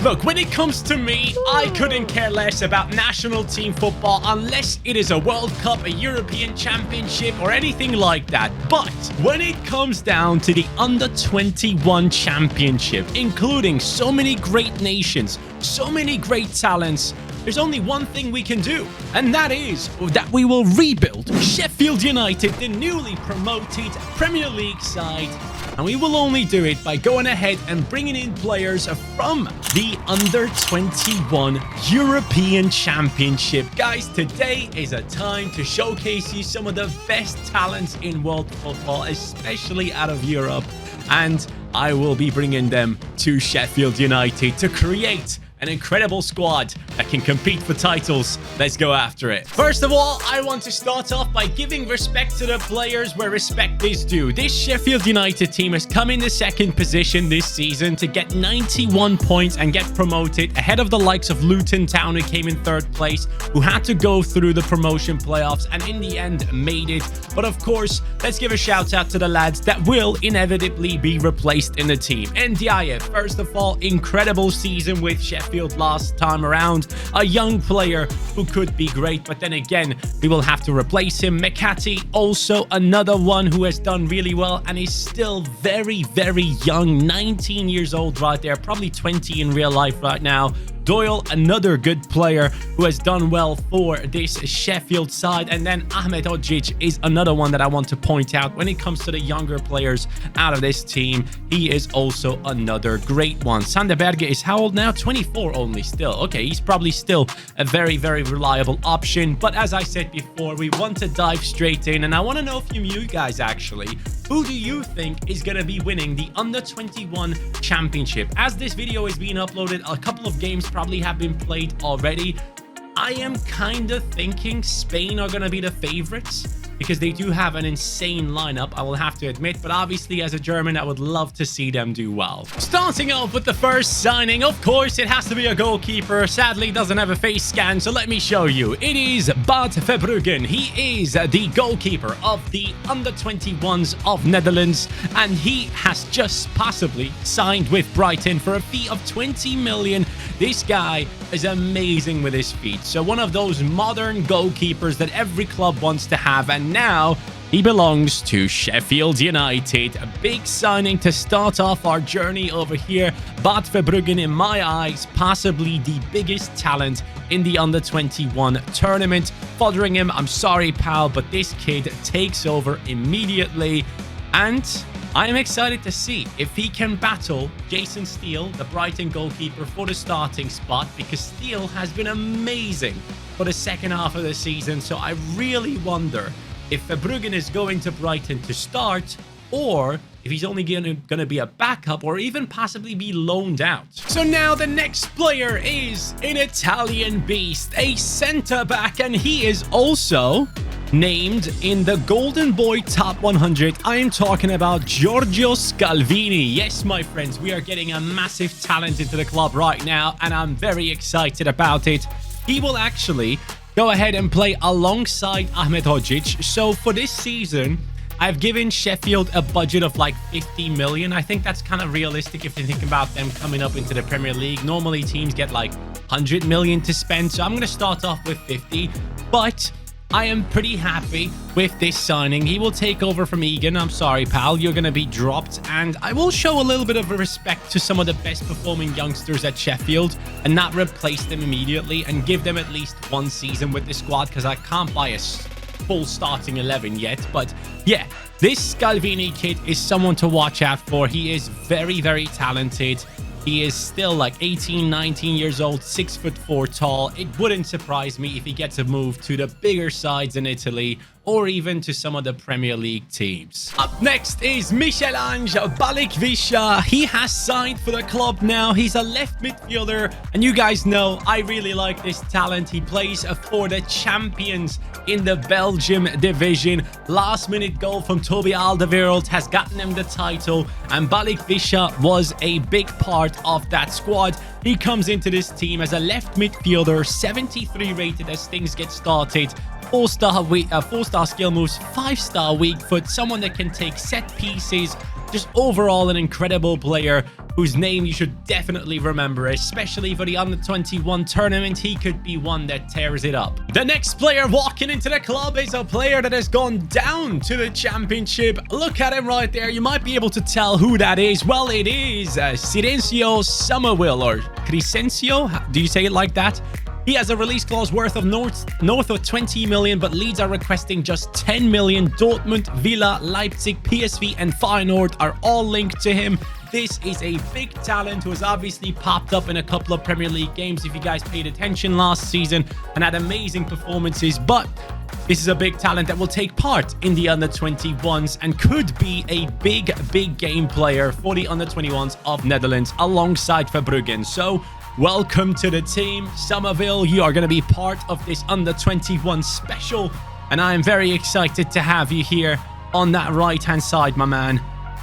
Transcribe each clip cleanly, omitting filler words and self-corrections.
Look, when it comes to me, I couldn't care less about national team football unless it is a World Cup, a European Championship, or anything like that. But when it comes down to the Under-21 Championship, including so many great nations, so many great talents, there's only one thing we can do, and that is that we will rebuild Sheffield United, the newly promoted Premier League side, and we will only do it by going ahead and bringing in players from the Under-21 European Championship. Guys, today is a time to showcase you some of the best talents in world football, especially out of Europe, and I will be bringing them to Sheffield United to create an incredible squad that can compete for titles. Let's go after it. First of all, I want to start off by giving respect to the players where respect is due. This Sheffield United team has come in the second position this season to get 91 points and get promoted ahead of the likes of Luton Town, who came in third place, who had to go through the promotion playoffs and in the end made it. But of course, let's give a shout out to the lads that will inevitably be replaced in the team. Ndiaye, first of all, incredible season with Sheffield last time around. A young player who could be great, but then again, we will have to replace him. McCarthy, also another one who has done really well and is still very, very young. 19 years old right there, probably 20 in real life right now. Doyle, another good player who has done well for this Sheffield side. And then Ahmed Hodzic is another one that I want to point out when it comes to the younger players out of this team. He is also another great one. Sander Berge is how old now? 24 only still. Okay, he's probably still a very, very reliable option. But as I said before, we want to dive straight in. And I want to know from you guys, actually, who do you think is going to be winning the Under-21 Championship? As this video is being uploaded, a couple of games probably have been played already. I am kind of thinking Spain are going to be the favorites because they do have an insane lineup, I will have to admit, but obviously as a German, I would love to see them do well. Starting off with the first signing, of course, it has to be a goalkeeper. Sadly, doesn't have a face scan, so let me show you. It is Bart Verbruggen. He is the goalkeeper of the Under-21s of Netherlands, and he has just possibly signed with Brighton for a fee of 20 million. This guy is amazing with his feet. So one of those modern goalkeepers that every club wants to have, and now he belongs to Sheffield United. A big signing to start off our journey over here. Bart Verbruggen, in my eyes, possibly the biggest talent in the Under-21 tournament. Fotheringham, I'm sorry, pal, but this kid takes over immediately. And I am excited to see if he can battle Jason Steele, the Brighton goalkeeper, for the starting spot, because Steele has been amazing for the second half of the season. So I really wonder if Verbruggen is going to Brighton to start, or if he's only going to be a backup, or even possibly be loaned out. So now the next player is an Italian beast, a centre-back, and he is also named in the Golden Boy Top 100. I am talking about Giorgio Scalvini. Yes, my friends, we are getting a massive talent into the club right now, and I'm very excited about it. He will actually go ahead and play alongside Ahmed Hodzic. So for this season, I've given Sheffield a budget of like 50 million. I think that's kind of realistic if you think about them coming up into the Premier League. Normally teams get like 100 million to spend, so I'm going to start off with 50. But I am pretty happy with this signing. He will take over from Egan. I'm sorry, pal. You're going to be dropped. And I will show a little bit of respect to some of the best performing youngsters at Sheffield and not replace them immediately and give them at least one season with the squad, because I can't buy a full starting 11 yet. But yeah, this Scalvini kid is someone to watch out for. He is very, very talented. He is still like 18, 19 years old, 6'4" tall. It wouldn't surprise me if he gets a move to the bigger sides in Italy, or even to some of the Premier League teams. Up next is Michel-Ange Balikwisha. He has signed for the club now. He's a left midfielder, and you guys know I really like this talent. He plays for the champions in the Belgium division. Last minute goal from Toby Alderweireld has gotten him the title, and Balikwisha was a big part of that squad. He comes into this team as a left midfielder, 73 rated as things get started. 4-star skill moves, 5-star weak foot, someone that can take set pieces. Just overall an incredible player whose name you should definitely remember, especially for the Under-21 tournament. He could be one that tears it up. The next player walking into the club is a player that has gone down to the championship. Look at him right there. You might be able to tell who that is. Well, it is Silencio Somerville, or Crescencio. Do you say it like that? He has a release clause worth of north of 20 million, but Leeds are requesting just 10 million. Dortmund, Villa, Leipzig, PSV, and Feyenoord are all linked to him. This is a big talent who has obviously popped up in a couple of Premier League games, if you guys paid attention last season, and had amazing performances. But this is a big talent that will take part in the Under-21s and could be a big game player for the Under-21s of Netherlands alongside Verbruggen. So welcome to the team, Somerville. You are going to be part of this Under-21 special, and I am very excited to have you here on that right-hand side, my man.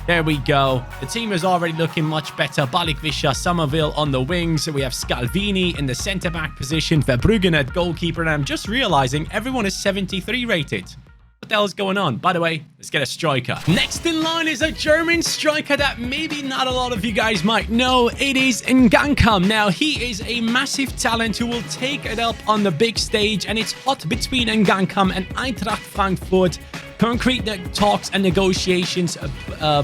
There we go. The team is already looking much better. Balikwisha, Somerville on the wings. We have Scalvini in the centre-back position. Verbruggen at goalkeeper. And I'm just realizing everyone is 73 rated. What the hell is going on? By the way, let's get a striker. Next in line is a German striker that maybe not a lot of you guys might know. It is Ngankam. Now, he is a massive talent who will take it up on the big stage. And it's hot between Ngankam and Eintracht Frankfurt. Concrete talks and negotiations.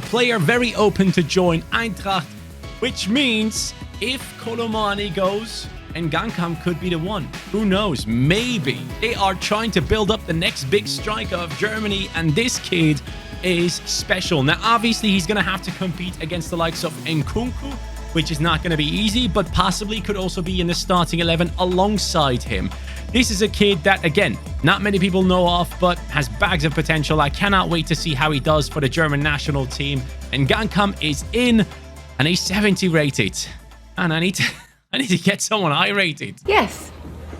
Player very open to join Eintracht, which means if Kolomani goes, Ngankam could be the one. Who knows? Maybe. They are trying to build up the next big striker of Germany, and this kid is special. Now, obviously, he's going to have to compete against the likes of Nkunku, which is not going to be easy, but possibly could also be in the starting 11 alongside him. This is a kid that, again, not many people know of, but has bags of potential. I cannot wait to see how he does for the German national team. And Ngankam is in, and he's 70 rated. And I need to get someone high rated. Yes,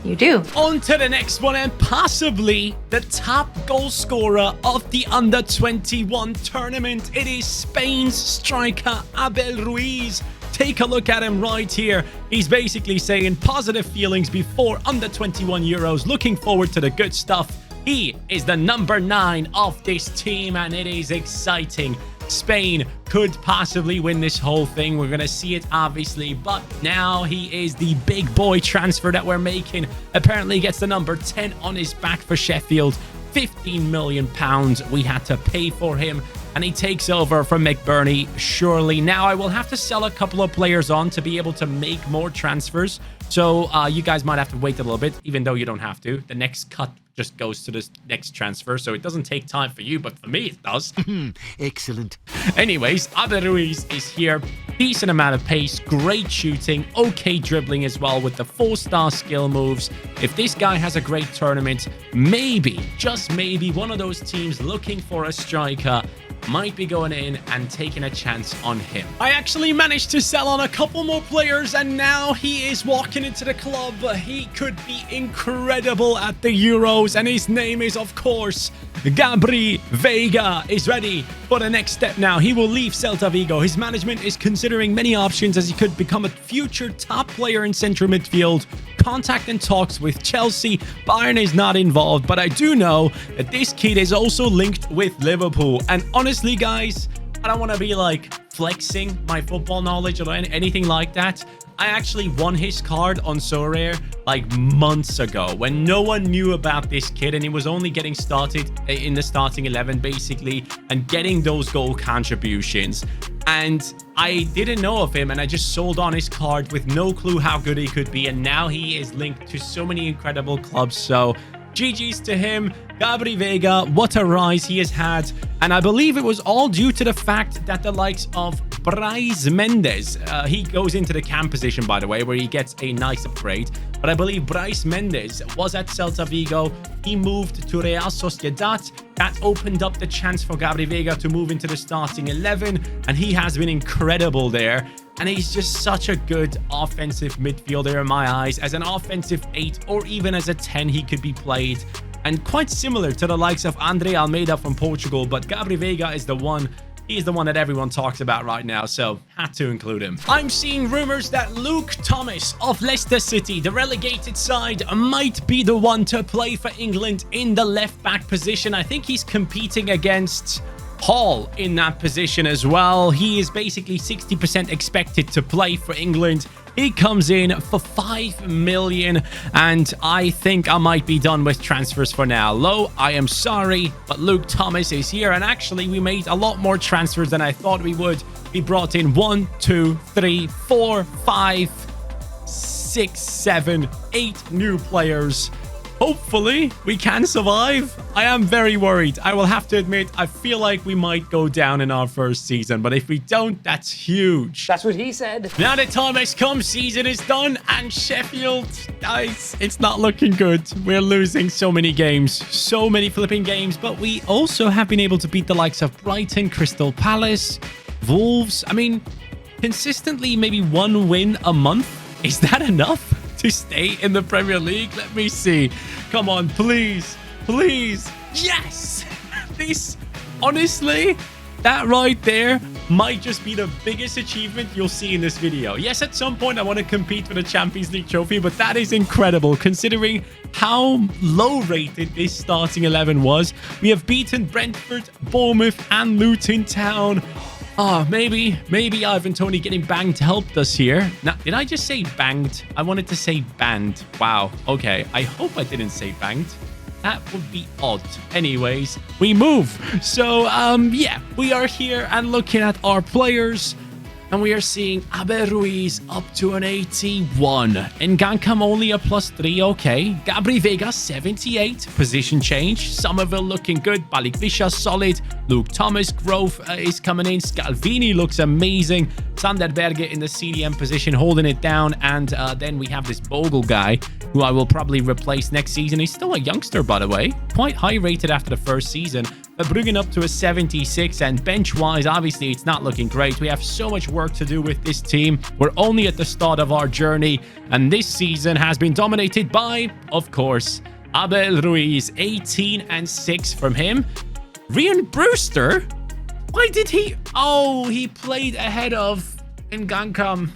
you do. On to the next one, and possibly the top goal scorer of the Under-21 tournament. It is Spain's striker, Abel Ruiz. Take a look at him right here. He's basically saying positive feelings before Under-21 Euros. Looking forward to the good stuff. He is the number 9 of this team, and it is exciting. Spain could possibly win this whole thing. We're going to see it, obviously. But now he is the big boy transfer that we're making. Apparently gets the number 10 on his back for Sheffield. £15 million we had to pay for him. And he takes over from McBurney, surely. Now, I will have to sell a couple of players on to be able to make more transfers. So you guys might have to wait a little bit, even though you don't have to. The next cut just goes to the next transfer. So it doesn't take time for you, but for me, it does. Excellent. Anyways, Abel Ruiz is here. Decent amount of pace, great shooting, okay dribbling as well with the 4-star skill moves. If this guy has a great tournament, maybe, just maybe, one of those teams looking for a striker might be going in and taking a chance on him. I actually managed to sell on a couple more players, and now he is walking into the club. He could be incredible at the Euros, and his name is, of course, Gabri Veiga. Is ready for the next step now. He will leave Celta Vigo. His management is considering many options as he could become a future top player in central midfield. Contact and talks with Chelsea. Bayern is not involved, but I do know that this kid is also linked with Liverpool. And honestly, guys, I don't want to be like flexing my football knowledge or anything like that. I actually won his card on Sorare like months ago when no one knew about this kid, and he was only getting started in the starting 11 basically and getting those goal contributions. And I didn't know of him, and I just sold on his card with no clue how good he could be, and now he is linked to so many incredible clubs. So GG's to him. Gabri Veiga, what a rise he has had. And I believe it was all due to the fact that the likes of Brais Mendes, he goes into the cam position, by the way, where he gets a nice upgrade. But I believe Brais Mendes was at Celta Vigo. He moved to Real Sociedad. That opened up the chance for Gabri Veiga to move into the starting 11. And he has been incredible there. And he's just such a good offensive midfielder in my eyes. As an offensive 8 or even as a 10, he could be played. And quite similar to the likes of Andre Almeida from Portugal. But Gabri Veiga is the one. He's the one that everyone talks about right now, so had to include him. I'm seeing rumors that Luke Thomas of Leicester City, the relegated side, might be the one to play for England in the left-back position. I think he's competing against Hall in that position as well. He is basically 60% expected to play for England. He comes in for 5 million, and I think I might be done with transfers for now. Low, I am sorry, but Luke Thomas is here, and actually we made a lot more transfers than I thought we would. We brought in 1, 2, 3, 4, 5, 6, 7, 8 new players. Hopefully, we can survive. I am very worried. I will have to admit, I feel like we might go down in our first season. But if we don't, that's huge. That's what he said. Now the time has come, season is done. And Sheffield, guys, it's not looking good. We're losing so many games. So many flipping games. But we also have been able to beat the likes of Brighton, Crystal Palace, Wolves. I mean, consistently maybe 1 win a month. Is that enough to stay in the Premier League? Let me see. Come on, please. Please. Yes! This, honestly, that right there might just be the biggest achievement you'll see in this video. Yes, at some point I want to compete for the Champions League trophy, but that is incredible considering how low rated this starting 11 was. We have beaten Brentford, Bournemouth, and Luton Town. Oh, maybe Ivan Toney getting banged helped us here. Now, did I just say banged? I wanted to say banned. Wow. Okay. I hope I didn't say banged. That would be odd. Anyways, we move. So, yeah, we are here and looking at our players. And we are seeing Abel Ruiz up to an 81. Ngankam only a +3. Okay. Gabri Vega 78. Position change. Somerville looking good. Balikvisha solid. Luke Thomas. Grove is coming in. Scalvini looks amazing. Sander Berge in the CDM position holding it down. And then we have this Bogle guy who I will probably replace next season. He's still a youngster, by the way. Quite high rated after the first season. But bringing up to a 76, and bench-wise, obviously, it's not looking great. We have so much work to do with this team. We're only at the start of our journey, and this season has been dominated by, of course, Abel Ruiz. 18 and 6 from him. Ryan Brewster? Why did he... Oh, he played ahead of Ngankam.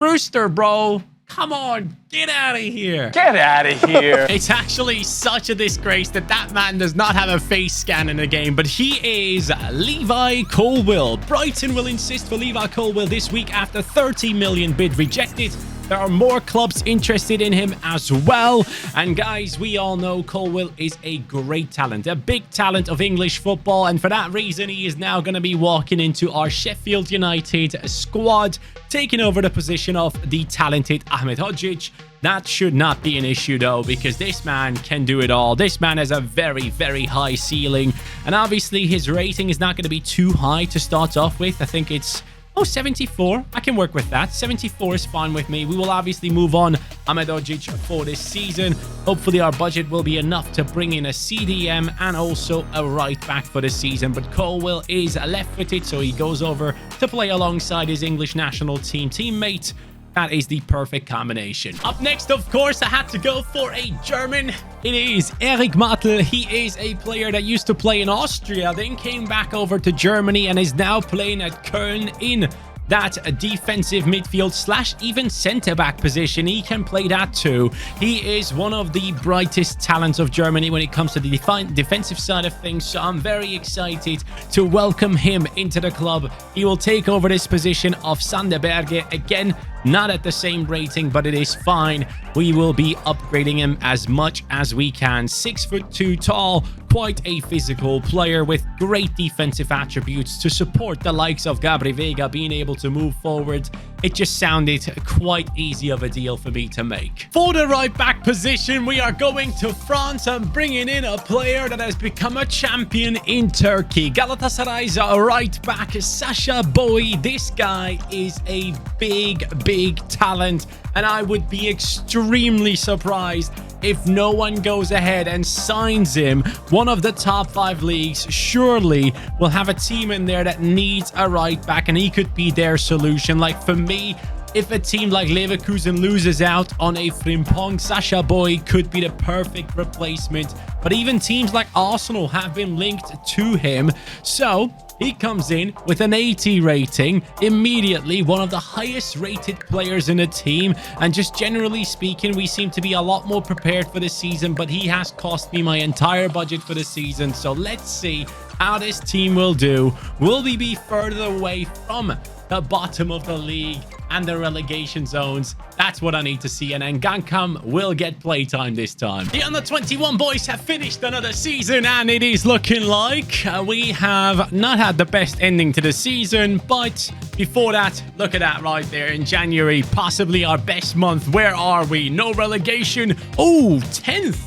Brewster, bro. Come on, get out of here. Get out of here. It's actually such a disgrace that that man does not have a face scan in the game, but he is Levi Colwill. Brighton will insist for Levi Colwill this week after 30 million bid rejected. There are more clubs interested in him as well. And guys, we all know Colwill is a great talent, a big talent of English football. And for that reason, he is now going to be walking into our Sheffield United squad, taking over the position of the talented Ahmed Hodzic. That should not be an issue though, because this man can do it all. This man has a very, very high ceiling. And obviously his rating is not going to be too high to start off with. I think it's... Oh, 74. I can work with that. 74 is fine with me. We will obviously move on Ahmed Hodzic for this season. Hopefully our budget will be enough to bring in a CDM and also a right back for the season. But Colwill is left-footed, so he goes over to play alongside his English national team teammate. That is the perfect combination. Up next, of course, I had to go for a German. It is Eric Matl. He is a player that used to play in Austria, then came back over to Germany and is now playing at Köln in that defensive midfield / even center-back position. He can play that too. He is one of the brightest talents of Germany when it comes to the defensive side of things, so I'm very excited to welcome him into the club. He will take over this position of Sander Berge. Again, not at the same rating, but it is fine. We will be upgrading him as much as we can. 6'2" tall, quite a physical player with great defensive attributes to support the likes of Gabri Vega being able to move forward. It just sounded quite easy of a deal for me to make. For the right back position, we are going to France and bringing in a player that has become a champion in Turkey. Galatasaray's right back, Sasha Boy. This guy is a big talent, and I would be extremely surprised if no one goes ahead and signs him. One of the top 5 leagues surely will have a team in there that needs a right back, and he could be their solution. Like for me, if a team like Leverkusen loses out on a Frimpong, Sasha Boy could be the perfect replacement. But even teams like Arsenal have been linked to him. So he comes in with an 80 rating, immediately one of the highest rated players in the team. And just generally speaking, we seem to be a lot more prepared for the season, but he has cost me my entire budget for the season. So let's see how this team will do. Will we be further away from the bottom of the league and the relegation zones? That's what I need to see, and Ngankam will get playtime this time. The under-21 boys have finished another season, and it is looking like we have not had the best ending to the season, but before that, look at that right there in January, possibly our best month. Where are we? No relegation. Oh, 10th.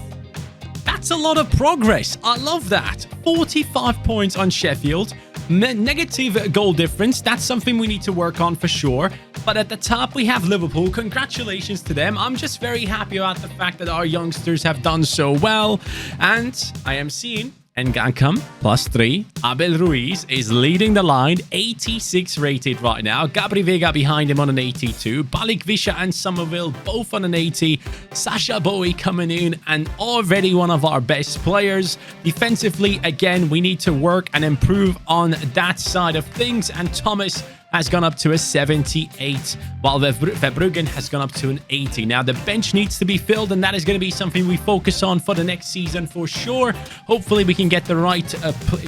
That's a lot of progress. I love that. 45 points on Sheffield. Negative goal difference. That's something we need to work on for sure. But at the top, we have Liverpool. Congratulations to them. I'm just very happy about the fact that our youngsters have done so well. And I am seeing Ngankam +3. Abel Ruiz is leading the line, 86 rated right now. Gabri Vega behind him on an 82. Balik Visha and Somerville both on an 80. Sasha Bowie coming in and already one of our best players. Defensively, again, we need to work and improve on that side of things. And Thomas has gone up to a 78, while Verbruggen has gone up to an 80. Now, the bench needs to be filled, and that is going to be something we focus on for the next season for sure. Hopefully, we can get the right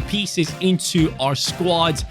pieces into our squad.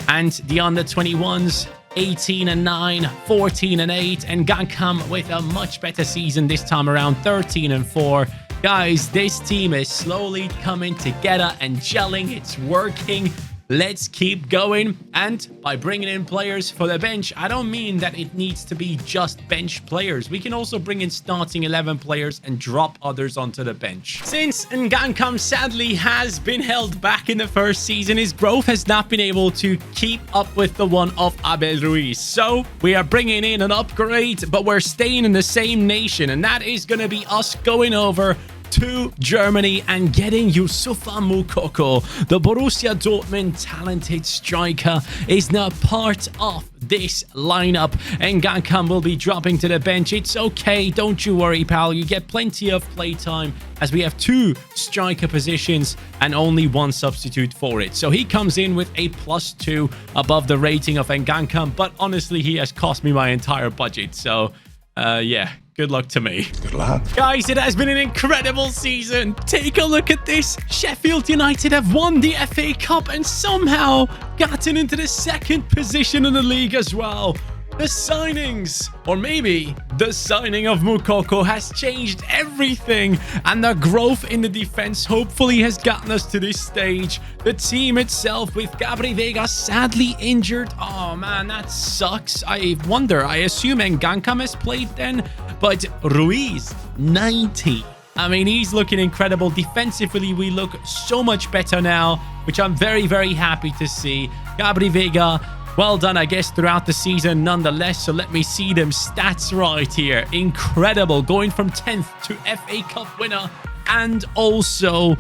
And the under-21s, 18-9, 14-8, and Ngankam with a much better season this time around, 13-4. Guys, this team is slowly coming together and gelling. It's working. Let's keep going. And by bringing in players for the bench, I don't mean that it needs to be just bench players. We can also bring in starting 11 players and drop others onto the bench. Since Ngankam sadly has been held back in the first season, his growth has not been able to keep up with the one of Abel Ruiz. So we are bringing in an upgrade, but we're staying in the same nation. And that is going to be us going over to Germany and getting Youssoufa Moukoko. The Borussia Dortmund talented striker is now part of this lineup, and Ngankam will be dropping to the bench. It's okay, don't you worry, pal. You get plenty of playtime as we have 2 striker positions and only 1 substitute for it. So he comes in with a +2 above the rating of Ngankam, but honestly, he has cost me my entire budget. So, yeah. Good luck to me. Good luck. Guys, it has been an incredible season. Take a look at this. Sheffield United have won the FA Cup and somehow gotten into the 2nd position in the league as well. The signings, or maybe the signing of Moukoko, has changed everything, and the growth in the defense hopefully has gotten us to this stage. The team itself, with Gabri Vega sadly injured. Oh man, that sucks. I wonder, I assume Ngankam has played then, but Ruiz, 90. I mean, he's looking incredible. Defensively, we look so much better now, which I'm very, very happy to see. Gabri Vega, well done, I guess, throughout the season nonetheless. So let me see them stats right here. Incredible. Going from 10th to FA Cup winner and also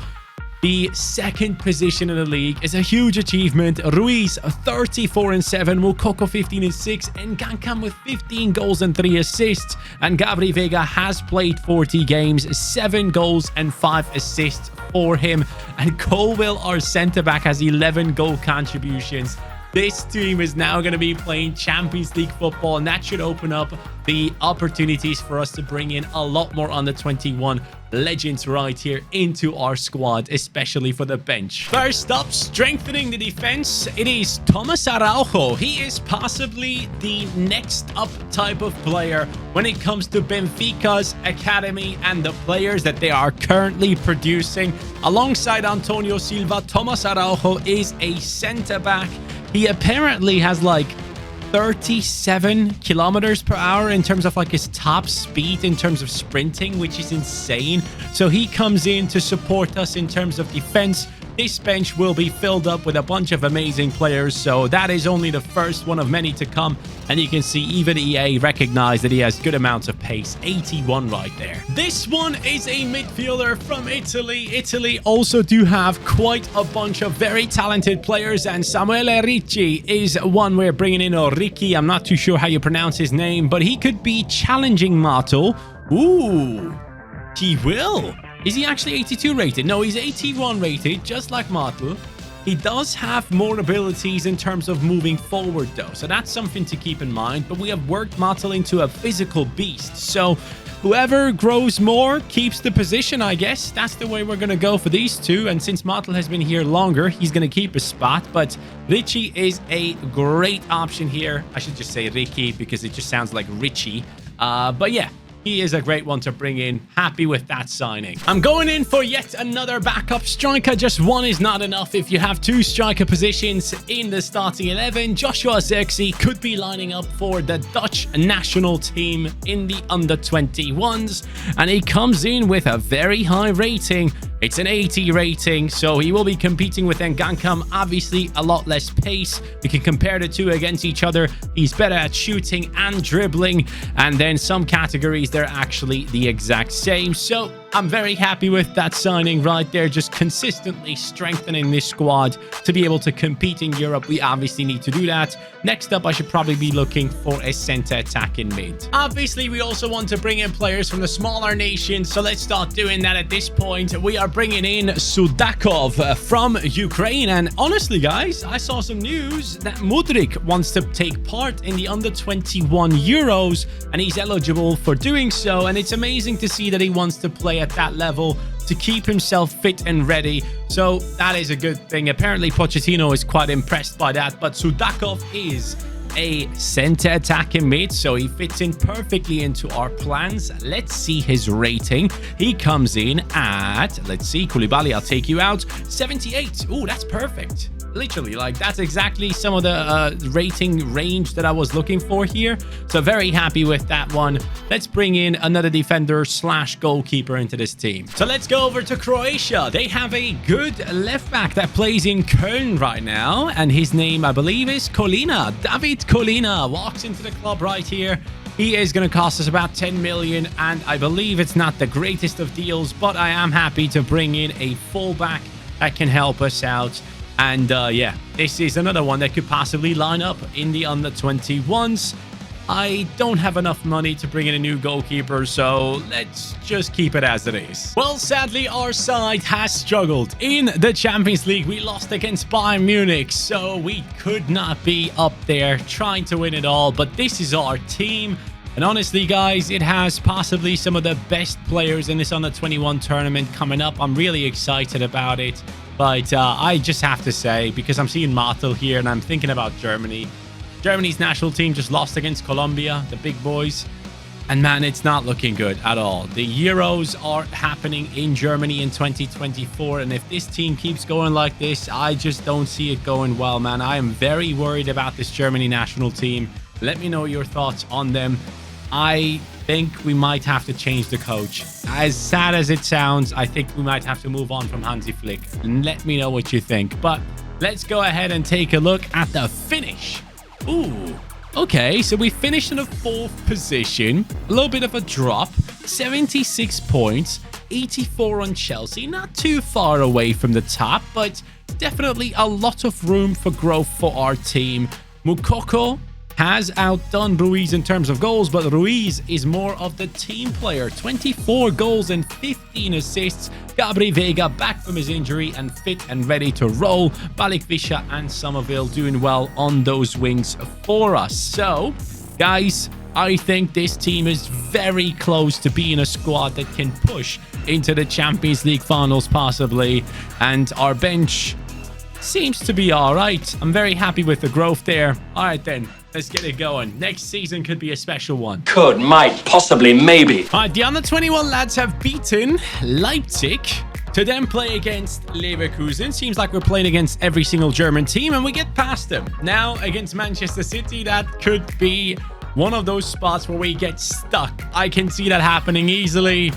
the 2nd position in the league is a huge achievement. Ruiz, 34-7. Moukoko, 15-6. And Ngankam with 15 goals and 3 assists. And Gabri Vega has played 40 games, 7 goals and 5 assists for him. And Colwell, our centre-back, has 11 goal contributions. This team is now going to be playing Champions League football, and that should open up the opportunities for us to bring in a lot more under-21 legends right here into our squad, especially for the bench. First up, strengthening the defense, it is Thomas Araujo. He is possibly the next up type of player when it comes to Benfica's academy and the players that they are currently producing. Alongside Antonio Silva, Thomas Araujo is a centre-back. He apparently has like 37 kilometers per hour in terms of like his top speed in terms of sprinting, which is insane. So he comes in to support us in terms of defense. This bench will be filled up with a bunch of amazing players, so that is only the first one of many to come. And you can see even EA recognize that he has good amounts of pace. 81 right there. This one is a midfielder from Italy. Italy also do have quite a bunch of very talented players, and Samuele Ricci is one we're bringing in, or Ricky. I'm not too sure how you pronounce his name, but he could be challenging Martel. Ooh, he will. Is he actually 82 rated? No, he's 81 rated, just like Martel. He does have more abilities in terms of moving forward, though. So that's something to keep in mind. But we have worked Martel into a physical beast. So whoever grows more keeps the position, I guess. That's the way we're going to go for these two. And since Martel has been here longer, he's going to keep his spot. But Richie is a great option here. I should just say Ricky because it just sounds like Richie. But yeah. He is a great one to bring in. Happy with that signing. I'm going in for yet another backup striker. Just one is not enough if you have two striker positions in the starting 11. Joshua Zirkzee could be lining up for the Dutch national team in the under-21s. And he comes in with a very high rating. It's an 80 rating, so he will be competing with Ngankam. Obviously, a lot less pace. We can compare the two against each other. He's better at shooting and dribbling. And then some categories, they're actually the exact same. So I'm very happy with that signing right there. Just consistently strengthening this squad to be able to compete in Europe. We obviously need to do that. Next up, I should probably be looking for a center attacking mid. Obviously, we also want to bring in players from the smaller nations. So let's start doing that at this point. We are bringing in Sudakov from Ukraine. And honestly, guys, I saw some news that Mudryk wants to take part in the under-21 Euros. And he's eligible for doing so. And it's amazing to see that he wants to play at that level to keep himself fit and ready. So that is a good thing. Apparently, Pochettino is quite impressed by that. But Sudakov is a center attacking mid, so he fits in perfectly into our plans. Let's see his rating. He comes in at, let's see, Koulibaly, I'll take you out, 78. Oh, that's perfect. Literally, like, that's exactly some of the rating range that I was looking for here. So very happy with that one. Let's bring in another defender slash goalkeeper into this team. So let's go over to Croatia. They have a good left back that plays in Köln right now. And his name, I believe, is Kolina. David Kolina walks into the club right here. He is going to cost us about 10 million. And I believe it's not the greatest of deals, but I am happy to bring in a fullback that can help us out. And yeah, this is another one that could possibly line up in the under-21s. I don't have enough money to bring in a new goalkeeper, so let's just keep it as it is. Well, sadly, our side has struggled. In the Champions League, we lost against Bayern Munich, so we could not be up there trying to win it all. But this is our team. And honestly, guys, it has possibly some of the best players in this under-21 tournament coming up. I'm really excited about it. But I just have to say, because I'm seeing Martel here and I'm thinking about Germany. Germany's national team just lost against Colombia, the big boys. And man, it's not looking good at all. The Euros are happening in Germany in 2024. And if this team keeps going like this, I just don't see it going well, man. I am very worried about this Germany national team. Let me know your thoughts on them. I think we might have to change the coach. As sad as it sounds, I think we might have to move on from Hansi Flick. Let me know what you think. But let's go ahead and take a look at the finish. Ooh, okay, so we finished in the 4th position. A little bit of a drop. 76 points, 84 on Chelsea. Not too far away from the top, but definitely a lot of room for growth for our team. Moukoko has outdone Ruiz in terms of goals, but Ruiz is more of the team player. 24 goals and 15 assists. Gabri Vega back from his injury and fit and ready to roll. Balikwisha and Somerville doing well on those wings for us. So, guys, I think this team is very close to being a squad that can push into the Champions League finals possibly. And our bench seems to be all right. I'm very happy with the growth there. All right, then. Let's get it going. Next season could be a special one. Could, might, possibly, maybe. All right, the under-21 lads have beaten Leipzig to then play against Leverkusen. Seems like we're playing against every single German team, and we get past them. Now, against Manchester City, that could be one of those spots where we get stuck. I can see that happening easily.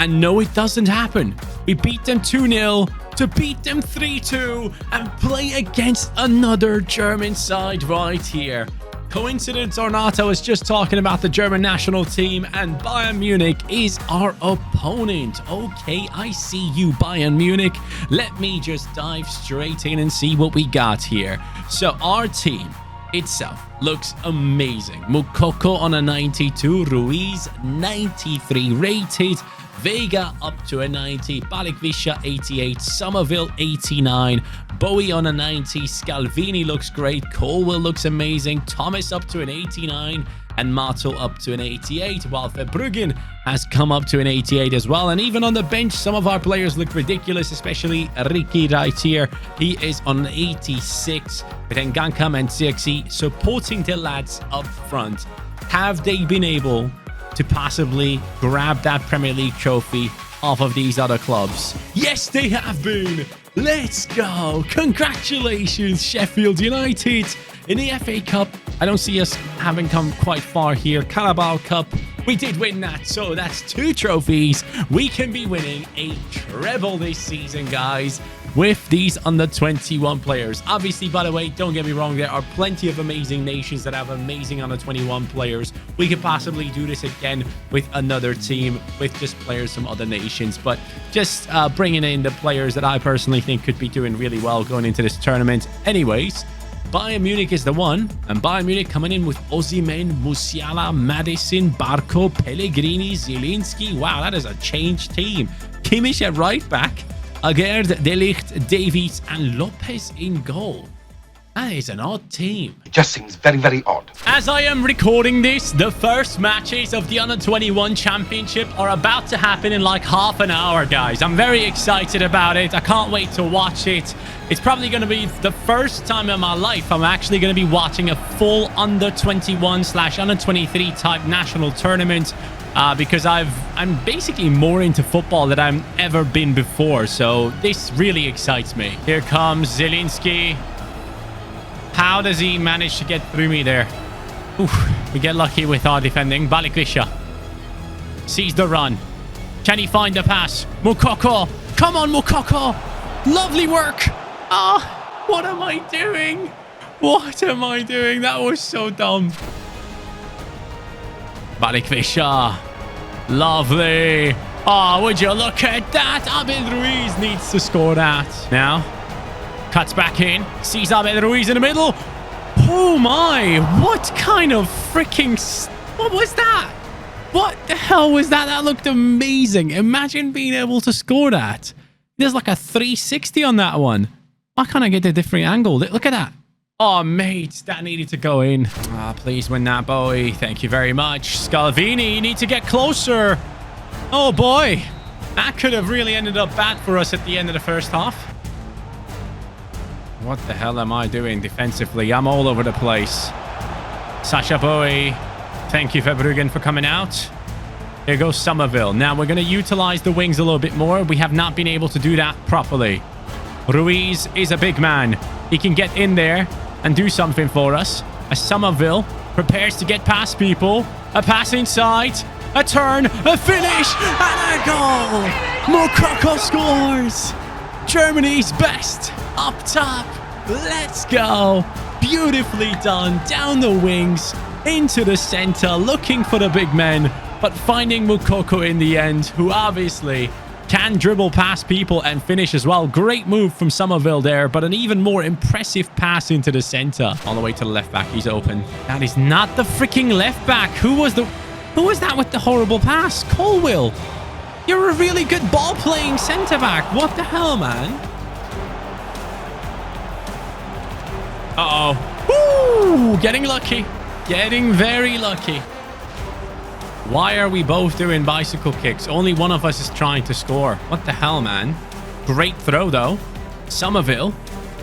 And no, it doesn't happen. We beat them 2-0 to beat them 3-2 and play against another German side right here. Coincidence or not, I was just talking about the German national team, and Bayern Munich is our opponent. Okay, I see you, Bayern Munich. Let me just dive straight in and see what we got here. So our team itself looks amazing. Moukoko on a 92, Ruiz 93 rated, Vega up to a 90, Balikwisha 88, Somerville 89, Bowie on a 90, Scalvini looks great, Colwell looks amazing, Thomas up to an 89, and Martel up to an 88, while Verbruggen has come up to an 88 as well. And even on the bench, some of our players look ridiculous, especially Ricky right here. He is on an 86, with Ngankam and Zirkzee supporting the lads up front. Have they been able to possibly grab that Premier League trophy off of these other clubs? Yes, they have been. Let's go. Congratulations, Sheffield United. In the FA Cup, I don't see us having come quite far here. Carabao Cup, we did win that, so that's 2 trophies. We can be winning a treble this season, guys, with these under-21 players. Obviously, by the way, don't get me wrong, there are plenty of amazing nations that have amazing under-21 players. We could possibly do this again with another team, with just players from other nations, but just bringing in the players that I personally think could be doing really well going into this tournament. Anyways, Bayern Munich is the one, and Bayern Munich coming in with Osimhen, Musiala, Madison, Barco, Pellegrini, Zielinski. Wow, that is a changed team. Kimmich at right back, Agerd, De Ligt, Davies, and Lopez in goal. That is an odd team. It just seems very, very odd. As I am recording this, the first matches of the Under-21 Championship are about to happen in like half an hour, guys. I'm very excited about it. I can't wait to watch it. It's probably going to be the first time in my life I'm actually going to be watching a full Under-21/Under-23 type national tournament because I'm basically more into football than I've ever been before. So this really excites me. Here comes Zielinski. How does he manage to get through me there? Oof, we get lucky with our defending. Balikwisha sees the run. Can he find the pass? Moukoko. Come on, Moukoko. Lovely work. Ah, what am I doing? What am I doing? That was so dumb. Balikwisha. Lovely. Oh, would you look at that? Abel Ruiz needs to score that. Now, cuts back in. Sees Abel Ruiz in the middle. Oh my. What kind of freaking... What was that? What the hell was that? That looked amazing. Imagine being able to score that. There's like a 360 on that one. Why can't I get a different angle? Look at that. Oh, mate. That needed to go in. Ah, please win that, Bowie. Thank you very much. Scalvini, you need to get closer. Oh, boy. That could have really ended up bad for us at the end of the first half. What the hell am I doing defensively? I'm all over the place. Sacha Bowie. Thank you, Verbruggen, for coming out. Here goes Somerville. Now, we're going to utilize the wings a little bit more. We have not been able to do that properly. Ruiz is a big man. He can get in there and do something for us. As Somerville prepares to get past people. A pass inside. A turn. A finish. And a goal. Moukoko scores. Germany's best. Up top. Let's go. Beautifully done. Down the wings. Into the center. Looking for the big men. But finding Moukoko in the end. Who obviously can dribble past people and finish as well. Great move from Somerville there. But an even more impressive pass into the center. All the way to the left back. He's open. That is not the freaking left back. Who was that with the horrible pass? Colwill. You're a really good ball-playing centre-back. What the hell, man? Uh-oh. Woo! Getting lucky. Getting very lucky. Why are we both doing bicycle kicks? Only one of us is trying to score. What the hell, man? Great throw, though. Somerville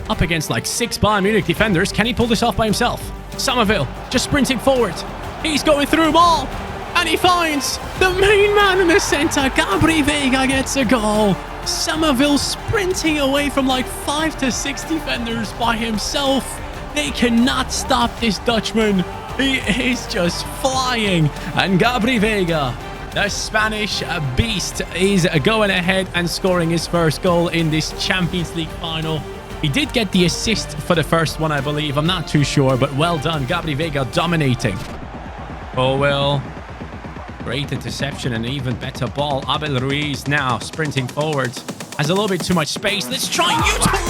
up against like 6 Bayern Munich defenders. Can he pull this off by himself? Somerville just sprinting forward. He's going through them all. And he finds the main man in the center. Gabri Veiga gets a goal. Somerville sprinting away from like 5 to 6 defenders by himself. They cannot stop this Dutchman. He is just flying. And Gabri Veiga, the Spanish beast, is going ahead and scoring his first goal in this Champions League final. He did get the assist for the first one, I believe. I'm not too sure, but well done. Gabri Veiga dominating. Oh, well. Great interception and an even better ball. Abel Ruiz now sprinting forward. Has a little bit too much space. Let's try and utilize...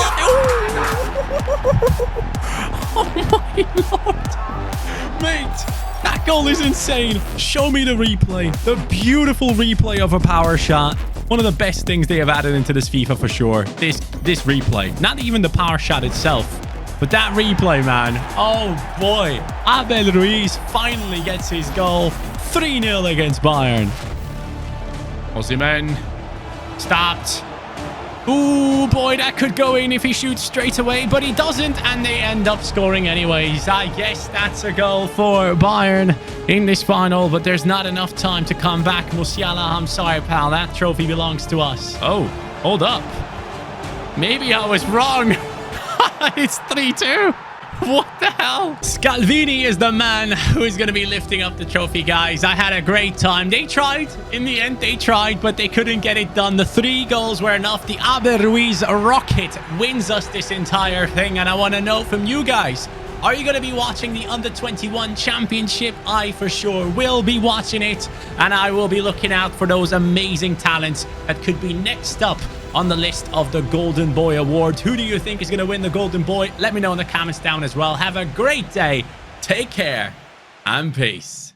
Oh my lord. Mate, that goal is insane. Show me the replay. The beautiful replay of a power shot. One of the best things they have added into this FIFA for sure. This replay. Not even the power shot itself. But that replay, man. Oh, boy. Abel Ruiz finally gets his goal. 3-0 against Bayern. Osimhen. Stopped. Ooh, boy, that could go in if he shoots straight away, but he doesn't, and they end up scoring anyways. I guess that's a goal for Bayern in this final, but there's not enough time to come back. Musiala, I'm sorry, pal. That trophy belongs to us. Oh, hold up. Maybe I was wrong. It's 3-2. What the hell? Scalvini is the man who is going to be lifting up the trophy, guys. I had a great time. They tried. In the end, they tried, but they couldn't get it done. The 3 goals were enough. The Abel Ruiz rocket wins us this entire thing, and I want to know from you guys, are you going to be watching the Under-21 Championship? I for sure will be watching it, and I will be looking out for those amazing talents that could be next up on the list of the Golden Boy Award. Who do you think is going to win the Golden Boy? Let me know in the comments down as well. Have a great day. Take care and peace.